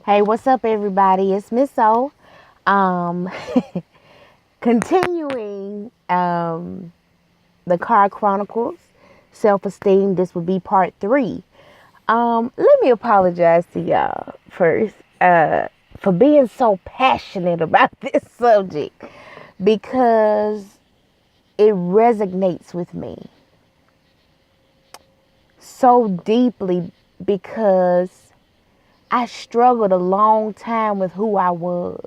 Hey, what's up, everybody? It's Miss O. Um, continuing the Chronicles, Self-esteem. This will be part 3. Let me apologize to y'all first for being so passionate about this subject because it resonates with me so deeply because I struggled a long time with who I was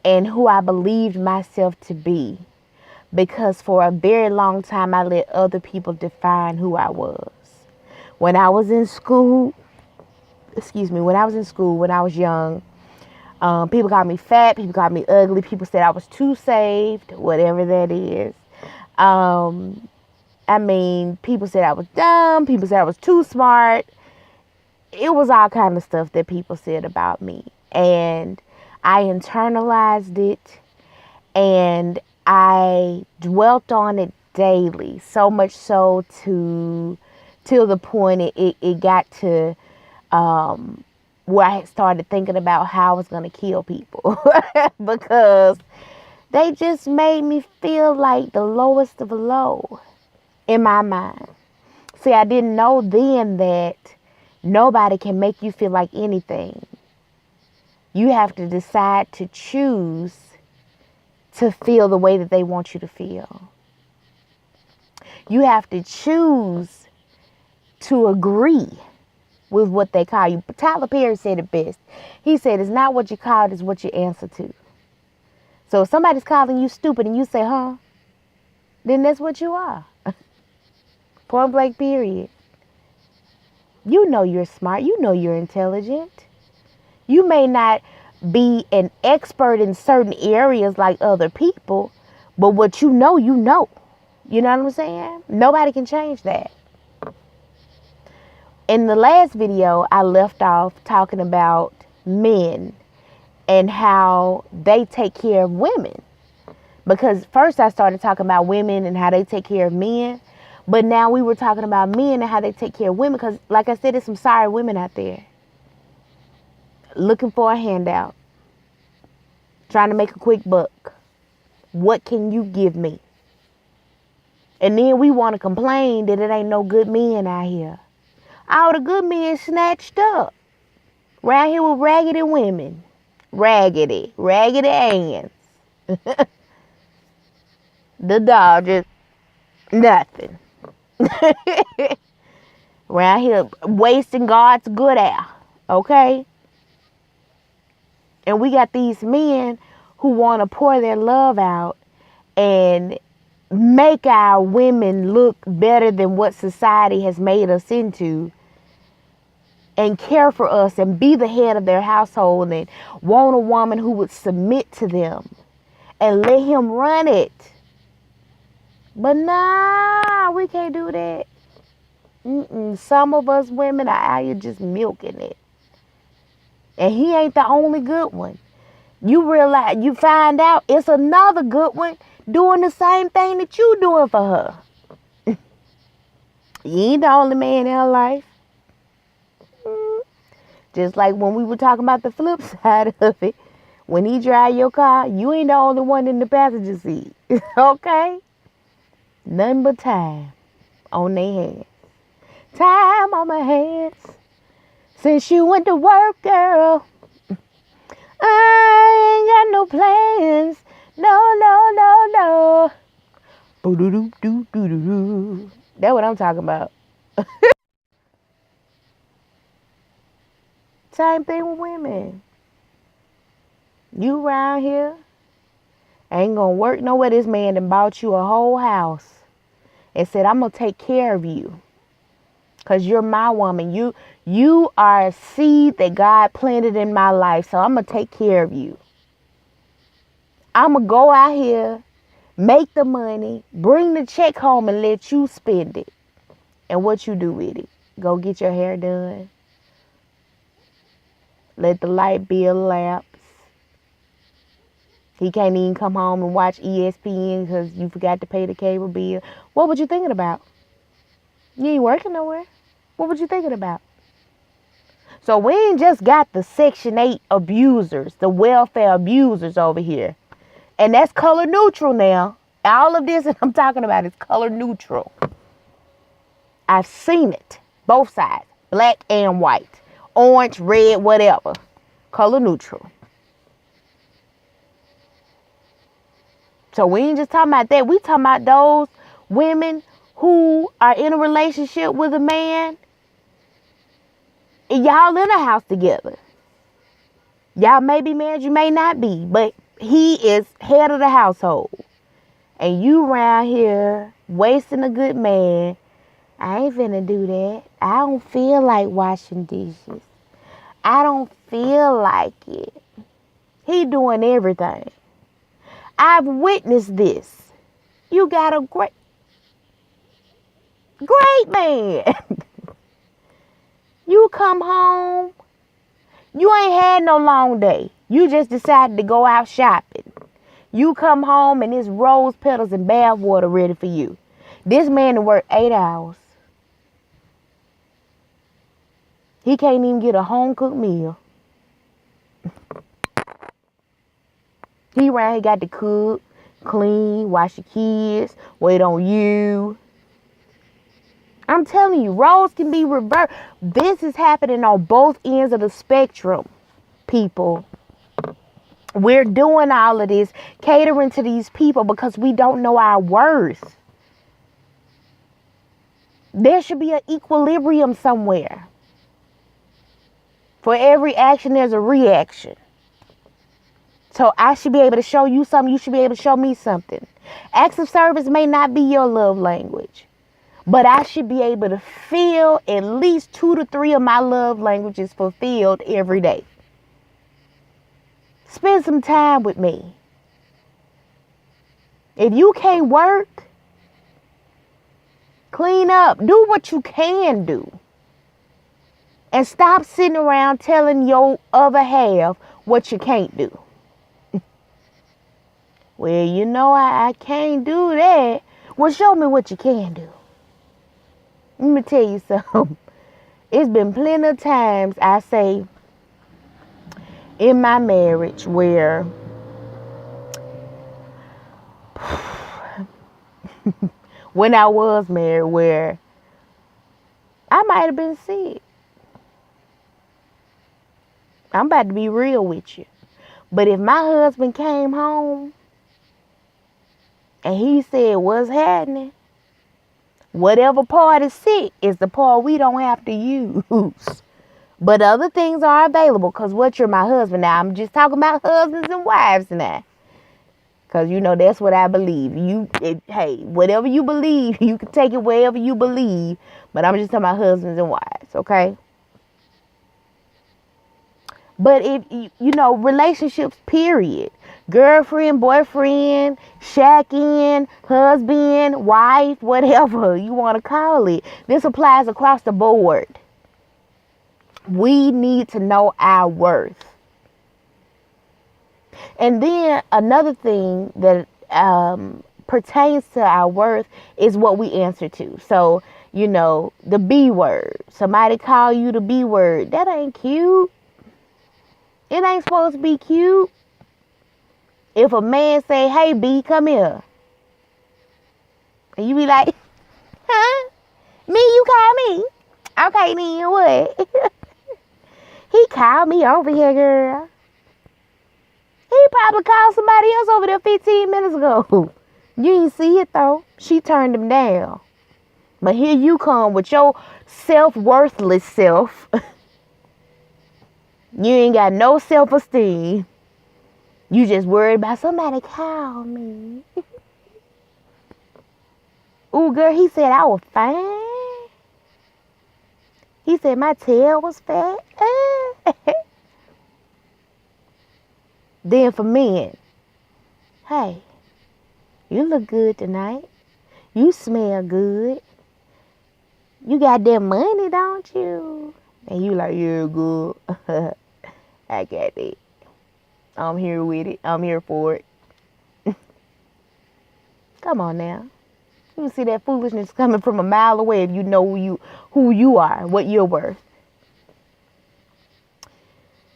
and who I believed myself to be, because for a very long time I let other people define who I was. When I was in school, when I was young, people called me fat, people called me ugly, people said I was too saved, whatever that is. People said I was dumb, people said I was too smart. It was all kind of stuff that people said about me. And I internalized it and I dwelt on it daily, so much so till the point it got to where I started thinking about how I was going to kill people because they just made me feel like the lowest of the low in my mind. See, I didn't know then that nobody can make you feel like anything. You have to decide to choose to feel the way that they want you to feel. You have to choose to agree with what they call you. Tyler Perry said it best. He said, it's not what you called, it's what you answer to. So if somebody's calling you stupid and you say, huh, then that's what you are. Point blank, period. You know you're smart. You know you're intelligent. You may not be an expert in certain areas like other people, but what you know, you know. You know what I'm saying? Nobody can change that. In the last video, I left off talking about men and how they take care of women. Because first I started talking about women and how they take care of men. But now we were talking about men and how they take care of women. Because like I said, there's some sorry women out there looking for a handout, trying to make a quick buck. What can you give me? And then we want to complain that it ain't no good men out here. All the good men snatched up. Right here with raggedy women. Raggedy hands. The Dodgers, nothing. Around here wasting God's good air. Okay? And we got these men who want to pour their love out and make our women look better than what society has made us into, and care for us and be the head of their household and want a woman who would submit to them and let him run it. But nah, we can't do that. Some of us women are out here just milking it. And he ain't the only good one. You realize, you find out it's another good one doing the same thing that you doing for her. You ain't the only man in her life. Just like when we were talking about the flip side of it. When he drive your car, you ain't the only one in the passenger seat. Okay? Nothing but time on their hands. Time on my hands. Since you went to work, girl, I ain't got no plans. No. Boo-doo-doo-doo-doo-doo. That's what I'm talking about. Same thing with women. You around here ain't gonna work nowhere. This man done bought you a whole house and said, I'm gonna take care of you because you're my woman. You are a seed that God planted in my life, so I'm gonna take care of you. I'm gonna go out here, make the money, bring the check home and let you spend it. And what you do with it? Go get your hair done. Let the light bill lapse. He can't even come home and watch ESPN because you forgot to pay the cable bill. What was you thinking about? You ain't working nowhere. What was you thinking about? So we ain't just got the Section 8 abusers, the welfare abusers over here. And that's color neutral now. All of this that I'm talking about is color neutral. I've seen it. Both sides. Black and white. Orange, red, whatever. Color neutral. So we ain't just talking about that. We talking about those women who are in a relationship with a man and y'all in a house together. Y'all may be married, you may not be, but he is head of the household. And you around here wasting a good man. I ain't finna do that. I don't feel like washing dishes. I don't feel like it. He doing everything. I've witnessed this. You got a great man. You come home. You ain't had no long day. You just decided to go out shopping. You come home and it's rose petals and bath water ready for you. This man to work 8 hours. He can't even get a home cooked meal. He around here got to cook, clean, wash the kids, wait on you. I'm telling you, roles can be reversed. This is happening on both ends of the spectrum, people. We're doing all of this, catering to these people because we don't know our worth. There should be an equilibrium somewhere. For every action, there's a reaction. So I should be able to show you something. You should be able to show me something. Acts of service may not be your love language, but I should be able to feel at least 2 to 3 of my love languages fulfilled every day. Spend some time with me. If you can't work, clean up. Do what you can do. And stop sitting around telling your other half what you can't do. Well, you know I can't do that. Well, show me what you can do. Let me tell you something. It's been plenty of times I say in my marriage where when I was married where I might have been sick. I'm about to be real with you. But if my husband came home and he said, what's happening? Whatever part is sick is the part we don't have to use. But other things are available because what, you're my husband. Now, I'm just talking about husbands and wives now. Because, you know, that's what I believe. Hey, whatever you believe, you can take it wherever you believe. But I'm just talking about husbands and wives, okay? But if, you know, relationships, period. Girlfriend, boyfriend, shacking, husband, wife, whatever you want to call it. This applies across the board. We need to know our worth. And then another thing that pertains to our worth is what we answer to. So, you know, the B word. Somebody call you the B word. That ain't cute. It ain't supposed to be cute. If a man say, hey, B, come here. And you be like, huh? Me, you call me? Okay, then what? He called me over here, girl. He probably called somebody else over there 15 minutes ago. You didn't see it, though. She turned him down. But here you come with your self-worthless self. You ain't got no self-esteem. You just worried about somebody call me. Ooh, girl, he said I was fine. He said my tail was fat. Then for men, hey, you look good tonight. You smell good. You got that money, don't you? And you like, yeah, good. I got it. I'm here with it. I'm here for it. Come on now. You see that foolishness coming from a mile away if you know who you are, what you're worth.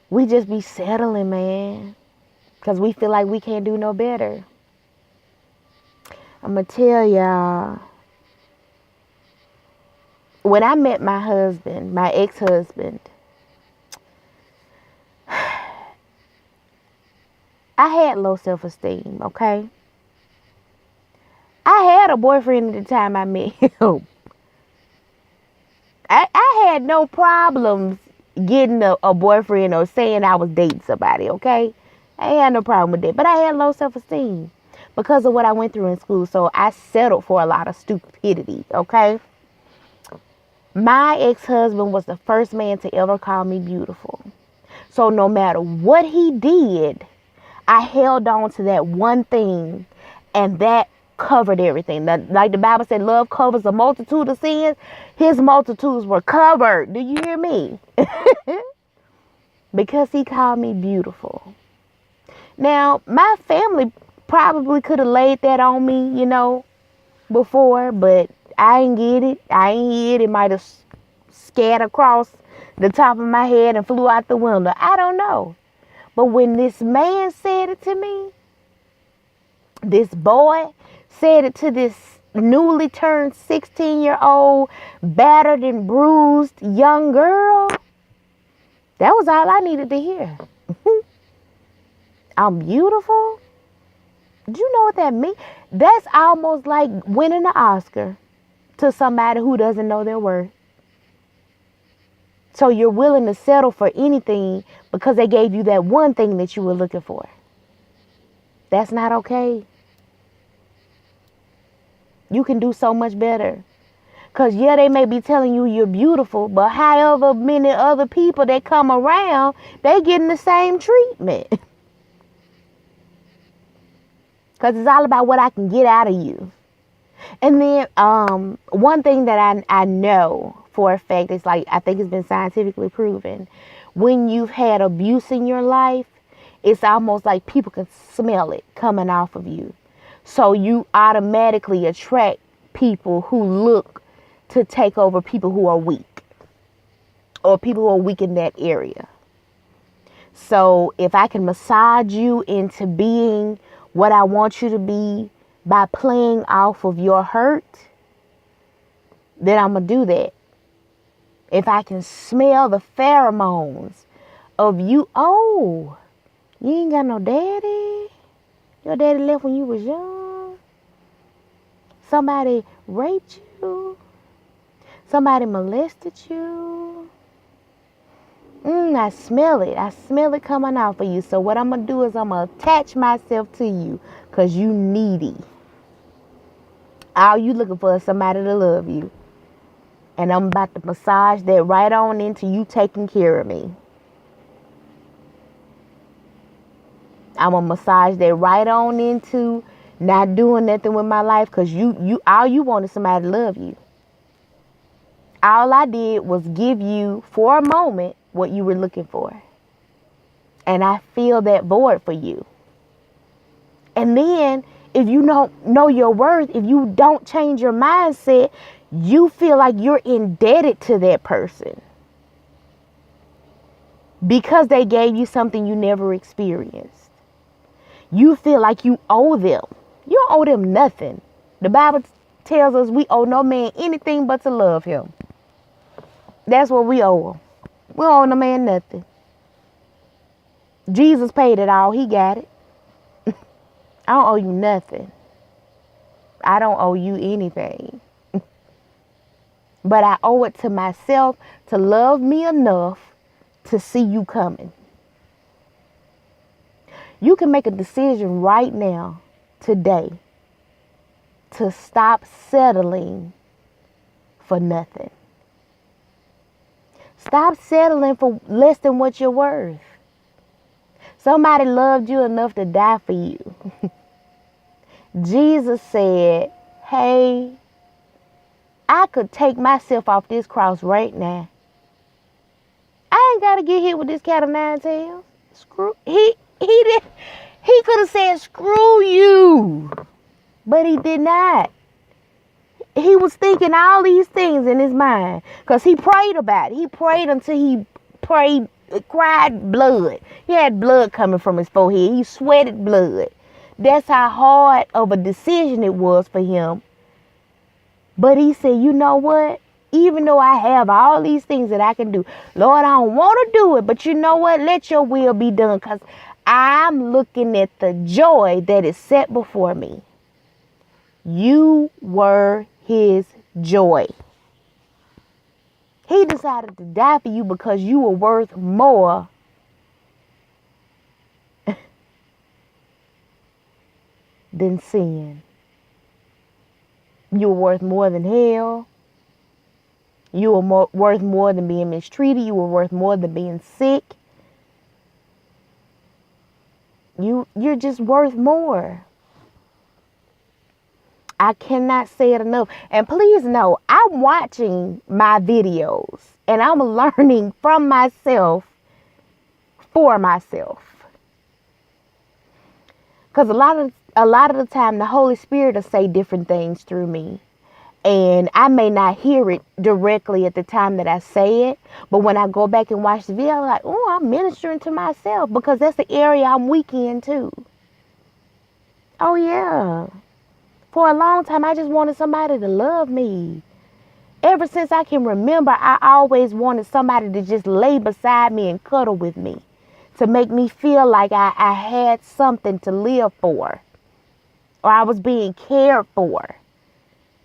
We just be settling, man, because we feel like we can't do no better. I'm going to tell y'all, when I met my husband, my ex-husband, I had low self-esteem, okay? I had a boyfriend at the time I met him. I had no problems getting a boyfriend or saying I was dating somebody, okay? I ain't had no problem with that. But I had low self-esteem because of what I went through in school. So I settled for a lot of stupidity, okay? My ex-husband was the first man to ever call me beautiful. So no matter what he did, I held on to that one thing, and that covered everything. Like the Bible said, love covers a multitude of sins. His multitudes were covered. Do you hear me? Because he called me beautiful. Now, my family probably could have laid that on me, before, but I ain't get it. I ain't hear it. It might have scattered across the top of my head and flew out the window. I don't know. But when this man said it to me, this boy said it to this newly turned 16-year-old, battered and bruised young girl, that was all I needed to hear. I'm beautiful? Do you know what that means? That's almost like winning an Oscar to somebody who doesn't know their worth. So you're willing to settle for anything because they gave you that one thing that you were looking for. That's not okay. You can do so much better. Because, yeah, they may be telling you you're beautiful, but however many other people that come around, they getting the same treatment. Because it's all about what I can get out of you. And then one thing that I know for a fact is, like, I think it's been scientifically proven. When you've had abuse in your life, it's almost like people can smell it coming off of you. So you automatically attract people who look to take over people who are weak, or people who are weak in that area. So if I can massage you into being what I want you to be by playing off of your hurt, then I'm going to do that. If I can smell the pheromones of you, oh, you ain't got no daddy. Your daddy left when you was young. Somebody raped you. Somebody molested you. I smell it. I smell it coming out for you. So what I'm going to do is I'm going to attach myself to you because you needy. All you looking for is somebody to love you. And I'm about to massage that right on into you taking care of me. I'm going to massage that right on into not doing nothing with my life because all you want is somebody to love you. All I did was give you for a moment what you were looking for. And I feel that void for you. And then if you don't know your worth, if you don't change your mindset, you feel like you're indebted to that person because they gave you something you never experienced. You feel like you owe them. You don't owe them nothing. The Bible tells us we owe no man anything but to love him. That's what we owe him. We don't owe no man nothing. Jesus paid it all. He got it. I don't owe you nothing. I don't owe you anything. But I owe it to myself to love me enough to see you coming. You can make a decision right now, today, to stop settling for nothing. Stop settling for less than what you're worth. Somebody loved you enough to die for you. Jesus said, hey, I could take myself off this cross right now. I ain't got to get hit with this cat of nine tails. He could have said, screw you. But he did not. He was thinking all these things in his mind because he prayed about it. He prayed until he prayed cried blood. He had blood coming from his forehead. He sweated blood. That's how hard of a decision it was for him. But he said, you know what? Even though I have all these things that I can do, Lord, I don't want to do it. But you know what? Let your will be done, because I'm looking at the joy that is set before me. You were his joy. He decided to die for you because you were worth more than sin. You were worth more than hell. You were worth more than being mistreated. You were worth more than being sick. You're just worth more. I cannot say it enough. And please know, I'm watching my videos and I'm learning from myself for myself. Because a lot of the time, the Holy Spirit will say different things through me. And I may not hear it directly at the time that I say it. But when I go back and watch the video, I'm like, oh, I'm ministering to myself, because that's the area I'm weak in too. Oh, yeah. For a long time, I just wanted somebody to love me. Ever since I can remember, I always wanted somebody to just lay beside me and cuddle with me, to make me feel like I had something to live for, or I was being cared for.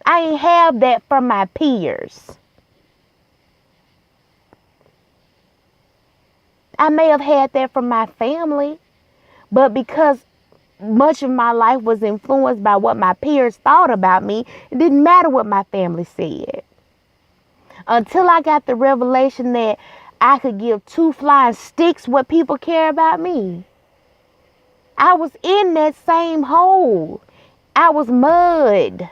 I ain't have that from my peers. I may have had that from my family, but because much of my life was influenced by what my peers thought about me, it didn't matter what my family said. Until I got the revelation that I could give two flying sticks what people care about me. I was in that same hole. I was mud.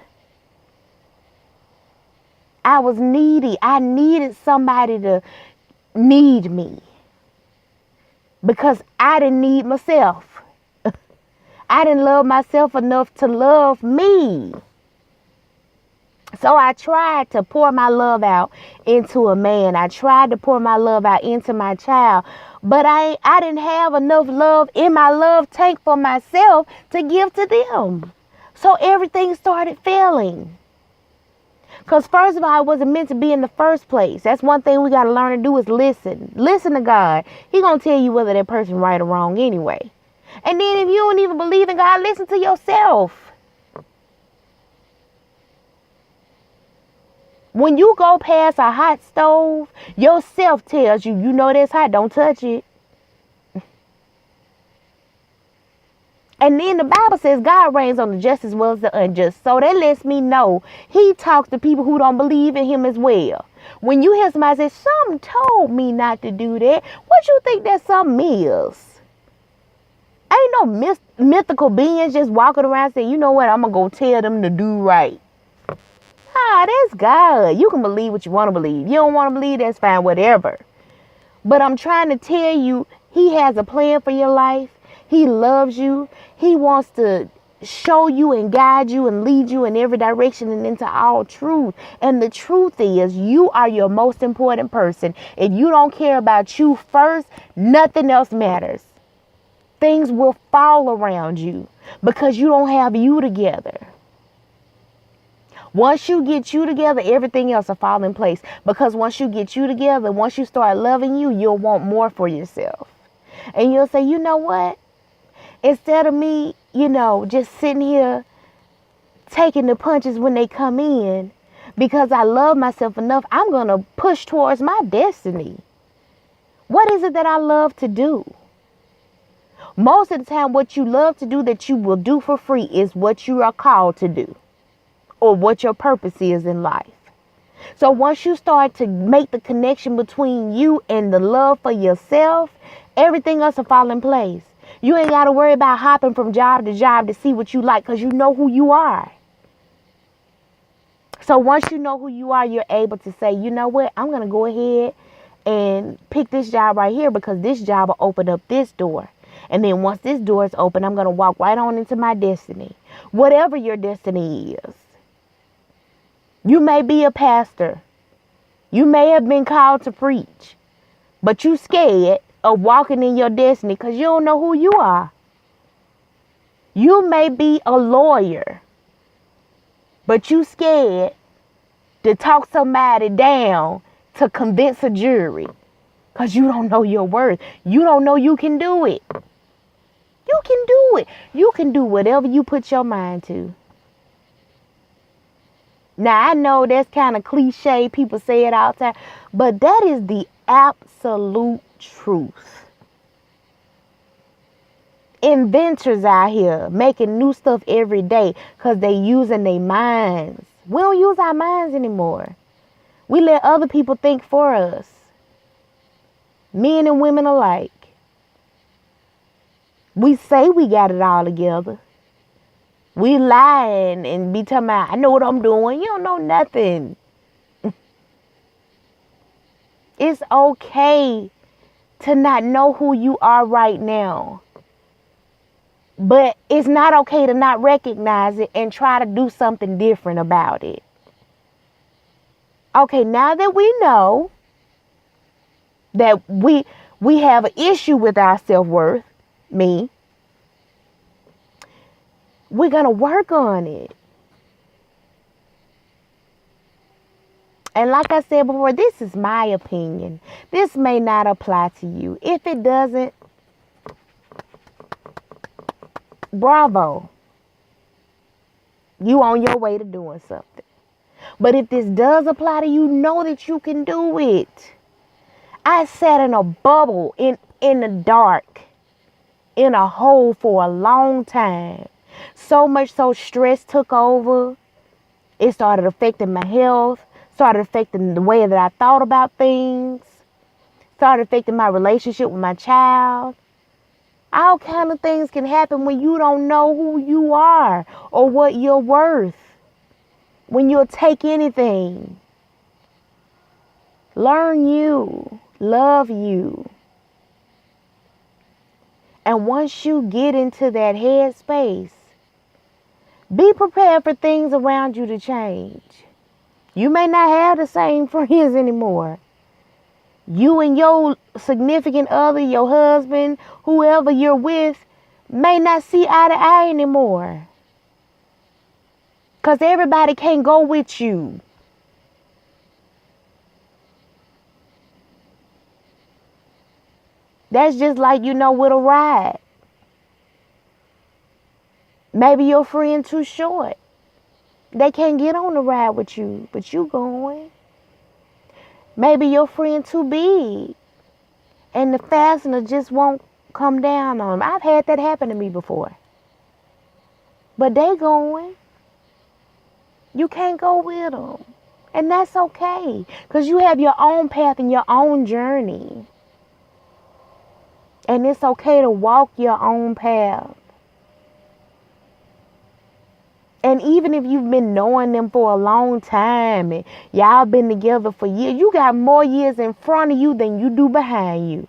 I was needy. I needed somebody to need me, because I didn't need myself. I didn't love myself enough to love me. So I tried to pour my love out into a man. I tried to pour my love out into my child. But I didn't have enough love in my love tank for myself to give to them. So everything started failing. Because first of all, I wasn't meant to be in the first place. That's one thing we got to learn to do, is listen. Listen to God. He going to tell you whether that person right or wrong anyway. And then if you don't even believe in God, listen to yourself. When you go past a hot stove, yourself tells you, you know that's hot, don't touch it. And then the Bible says God reigns on the just as well as the unjust. So that lets me know he talks to people who don't believe in him as well. When you hear somebody say, something told me not to do that, what you think that something is? Ain't no mythical beings just walking around saying, you know what, I'm going to go tell them to do right. That's God. You can believe what you want to believe. You don't want to believe, that's fine, whatever. But I'm trying to tell you, he has a plan for your life. He loves you. He wants to show you and guide you and lead you in every direction and into all truth. And the truth is, you are your most important person. If you don't care about you first, nothing else matters. Things will fall around you because you don't have you together. Once you get you together, everything else will fall in place. Because once you get you together, once you start loving you, you'll want more for yourself. And you'll say, you know what? Instead of me, just sitting here taking the punches when they come in, because I love myself enough, I'm going to push towards my destiny. What is it that I love to do? Most of the time, what you love to do that you will do for free is what you are called to do, or what your purpose is in life. So once you start to make the connection between you and the love for yourself, everything else will fall in place. You ain't got to worry about hopping from job to job to see what you like, because you know who you are. So once you know who you are, you're able to say, you know what, I'm going to go ahead and pick this job right here, because this job will open up this door. And then once this door is open, I'm going to walk right on into my destiny. Whatever your destiny is. You may be a pastor. You may have been called to preach. But you scared of walking in your destiny because you don't know who you are. You may be a lawyer, but you scared to talk somebody down to convince a jury because you don't know your worth. You don't know you can do it. You can do it. You can do whatever you put your mind to. Now, I know that's kind of cliche. People say it all the time. But that is the absolute truth. Inventors out here making new stuff every day because they using their minds. We don't use our minds anymore. We let other people think for us. Men and women alike. We say we got it all together. We lying and be talking about, I know what I'm doing. You don't know nothing. It's okay to not know who you are right now. But it's not okay to not recognize it and try to do something different about it. Okay, now that we know that we have an issue with our self-worth, me, we're going to work on it. And like I said before, this is my opinion. This may not apply to you. If it doesn't, bravo. You on your way to doing something. But if this does apply to you, know that you can do it. I sat in a bubble in the dark, in a hole for a long time. So much so stress took over. It started affecting my health, started affecting the way that I thought about things, started affecting my relationship with my child. All kind of things can happen when you don't know who you are or what you're worth. When you'll take anything. Learn you. Love you. And once you get into that headspace, be prepared for things around you to change. You may not have the same friends anymore. You and your significant other, your husband, whoever you're with, may not see eye to eye anymore. Because everybody can't go with you. That's just like, with a ride. Maybe your friend too short. They can't get on the ride with you, but you going. Maybe your friend too big. And the fastener just won't come down on them. I've had that happen to me before. But they going. You can't go with them. And that's okay. Because you have your own path and your own journey. And it's okay to walk your own path. And even if you've been knowing them for a long time and y'all been together for years, you got more years in front of you than you do behind you.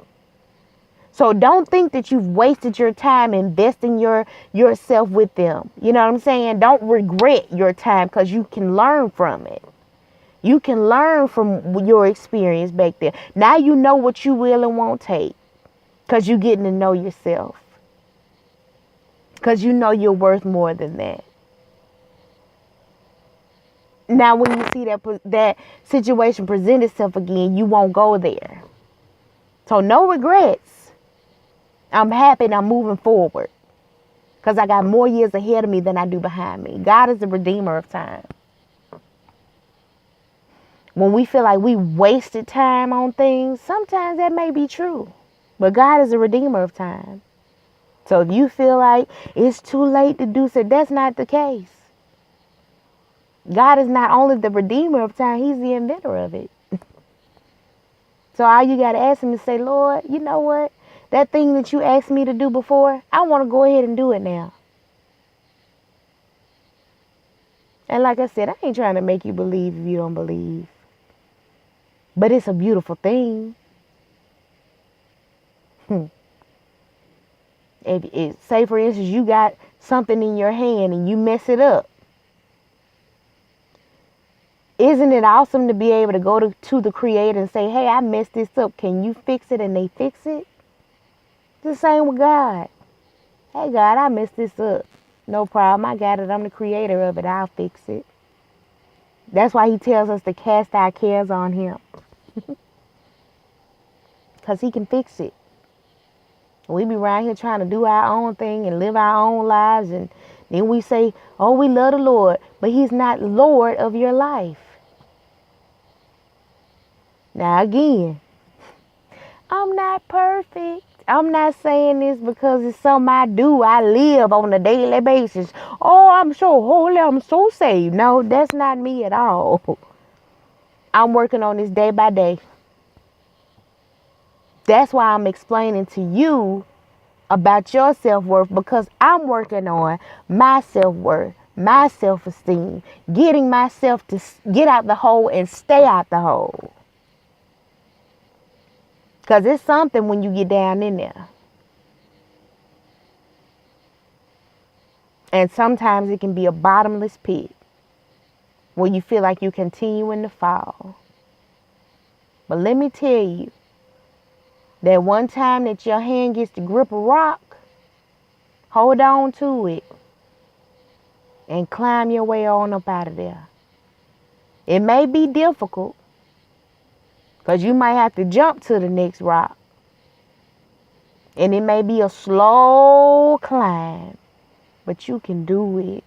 So don't think that you've wasted your time investing yourself with them. You know what I'm saying? Don't regret your time because you can learn from it. You can learn from your experience back there. Now you know what you will and won't take because you're getting to know yourself. Because you know you're worth more than that. Now when you see that situation present itself again, you won't go there. So no regrets. I'm happy and I'm moving forward. Because I got more years ahead of me than I do behind me. God is the redeemer of time. When we feel like we wasted time on things, sometimes that may be true. But God is the redeemer of time. So if you feel like it's too late to do so, that's not the case. God is not only the redeemer of time, he's the inventor of it. So all you got to ask him is say, Lord, you know what? That thing that you asked me to do before, I want to go ahead and do it now. And like I said, I ain't trying to make you believe if you don't believe. But it's a beautiful thing. Say, for instance, you got something in your hand and you mess it up. Isn't it awesome to be able to go to the Creator and say, hey, I messed this up. Can you fix it? And they fix it. The same with God. Hey, God, I messed this up. No problem. I got it. I'm the creator of it. I'll fix it. That's why he tells us to cast our cares on him. Because he can fix it. We be around here trying to do our own thing and live our own lives. And then we say, oh, we love the Lord. But he's not Lord of your life. Now, again, I'm not perfect. I'm not saying this because it's something I do. I live on a daily basis. Oh, I'm so holy. I'm so saved. No, that's not me at all. I'm working on this day by day. That's why I'm explaining to you about your self-worth, because I'm working on my self-worth, my self-esteem, getting myself to get out the hole and stay out the hole. Because it's something when you get down in there. And sometimes it can be a bottomless pit where you feel like you're continuing to fall. But let me tell you, that one time that your hand gets to grip a rock, hold on to it and climb your way on up out of there. It may be difficult because you might have to jump to the next rock. And it may be a slow climb, but you can do it.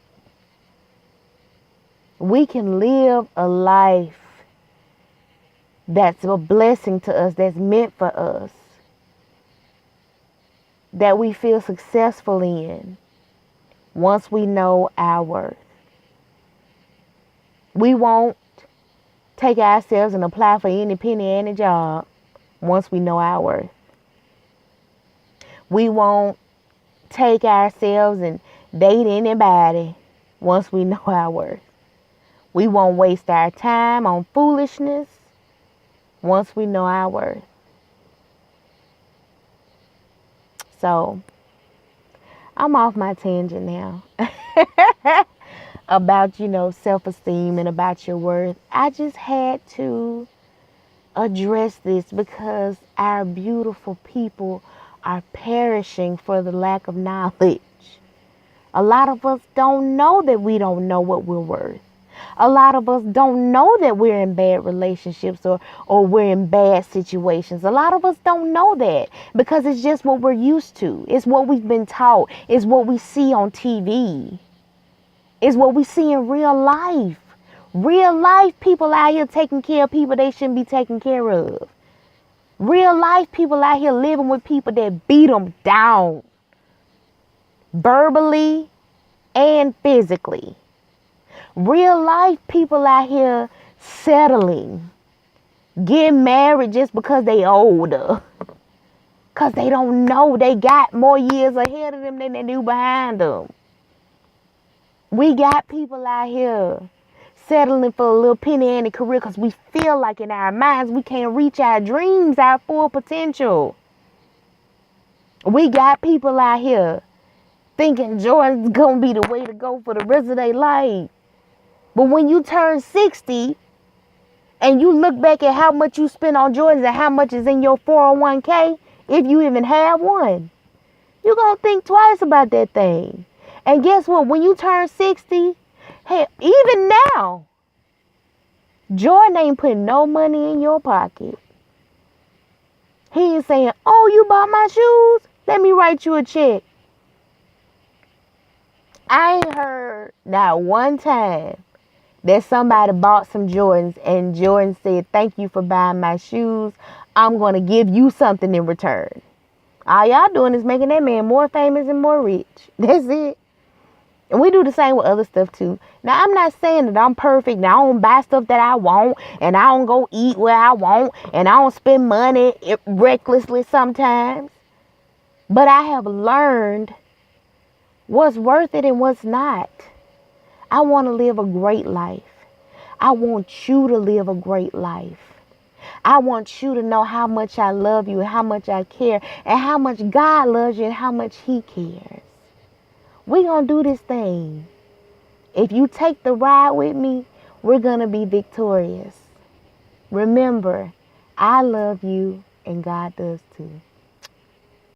We can live a life that's a blessing to us, that's meant for us, that we feel successful in once we know our worth. We won't take ourselves and apply for any penny any job once we know our worth. We won't take ourselves and date anybody once we know our worth. We won't waste our time on foolishness once we know our worth. So, I'm off my tangent now about, self-esteem and about your worth. I just had to address this because our beautiful people are perishing for the lack of knowledge. A lot of us don't know that we don't know what we're worth. A lot of us don't know that we're in bad relationships or we're in bad situations. A lot of us don't know that because it's just what we're used to. It's what we've been taught. It's what we see on TV. It's what we see in real life. Real life people out here taking care of people they shouldn't be taking care of. Real life people out here living with people that beat them down. Verbally and physically. Real life people out here settling, getting married just because they older. Because they don't know they got more years ahead of them than they do behind them. We got people out here settling for a little penny ante career because we feel like in our minds we can't reach our dreams, our full potential. We got people out here thinking Jordan's going to be the way to go for the rest of their life. But when you turn 60 and you look back at how much you spend on Jordans and how much is in your 401k, if you even have one, you're going to think twice about that thing. And guess what? When you turn 60, hey, even now, Jordan ain't putting no money in your pocket. He ain't saying, oh, you bought my shoes? Let me write you a check. I ain't heard not one time that somebody bought some Jordans and Jordan said, thank you for buying my shoes. I'm going to give you something in return. All y'all doing is making that man more famous and more rich. That's it. And we do the same with other stuff too. Now, I'm not saying that I'm perfect. Now, I don't buy stuff that I want. And I don't go eat where I want. And I don't spend money recklessly sometimes. But I have learned what's worth it and what's not. I want to live a great life. I want you to live a great life. I want you to know how much I love you and how much I care and how much God loves you and how much He cares. We're going to do this thing. If you take the ride with me, we're going to be victorious. Remember, I love you and God does too.